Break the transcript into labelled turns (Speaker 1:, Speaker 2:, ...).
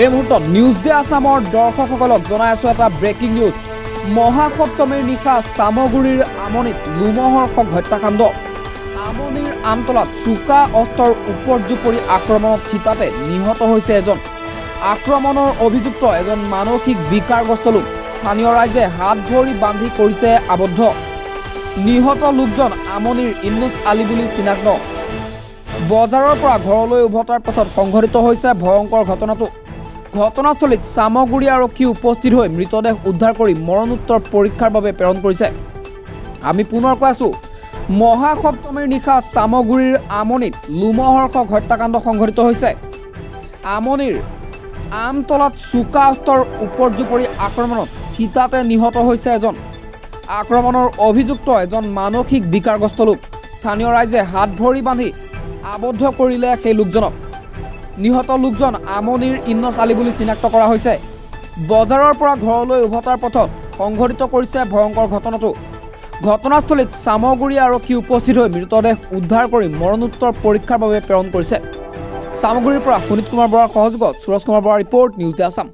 Speaker 1: এই মুহূৰ্তত news day আসামৰ দৰ্শকসকলক জনাই আছো এটা ব্ৰেকিং নিউজ। মহাসপ্তমীৰ নিশা চামগুৰিৰ আমনিত লোমহৰ্ষক হত্যাকাণ্ড। আমনিৰ আমতলাত চোকা অস্ত্ৰৰ উপৰ্যুপৰি আক্ৰমণত থিতাতে নিহত হৈছে এজন। আক্ৰমণৰ অভিযুক্ত এজন মানসিক বিকাৰগ্ৰস্ত লোক। স্থানীয় ৰাইজে হাত ভৰি বান্ধি কৰিছে আবদ্ধ। নিহত লোকজন আমনিৰ ইন্নুছ আলী বুলি চিনাক্ত। বজাৰৰ পৰা ঘৰলৈ উভতাৰ পথত সংঘটিত হৈছে ভয়ংকৰ ঘটনাটো। ঘটনাস্থলীত চামগুৰি আৰক্ষী উপস্থিত হৈ মৃতদেহ উদ্ধাৰ কৰি মৰণোত্তৰ পৰীক্ষাৰ বাবে প্ৰেৰণ কৰিছে। আমি পুনৰ কৈ আছো, মহাসপ্তমীৰ নিশা চামগুৰিৰ আমনিত লোমহৰ্ষক হত্যাকাণ্ড সংঘটিত হৈছে। আমনিৰ আমতলাত চোকা অস্ত্ৰৰ উপৰ্যুপৰি আক্ৰমণত থিতাতে নিহত হৈছে এজন। আক্ৰমণৰ অভিযুক্ত এজন মানসিক বিকাৰগ্ৰস্ত লোক। স্থানীয় ৰাইজে হাত ভৰি বান্ধি আবদ্ধ কৰিলে সেই লোকজনক। নিহত লোকজন আমনিৰ ইন্নুছ আলী বুলি চিনাক্ত কৰা হৈছে। বজাৰৰ পৰা ঘৰলৈ উভতাৰ পথত সংঘটিত কৰিছে ভয়ংকৰ ঘটনাটো। ঘটনাস্থলীত চামগুৰি আৰক্ষী উপস্থিত হৈ মৃতদেহ উদ্ধাৰ কৰি মৰণোত্তৰ পৰীক্ষাৰ বাবে প্ৰেৰণ কৰিছে। চামগুৰিৰ পৰা সুনীত কুমাৰ বৰাৰ সহযোগত সুৰজ কুমাৰ বৰাৰ ৰিপৰ্ট, নিউজ ডে আসাম।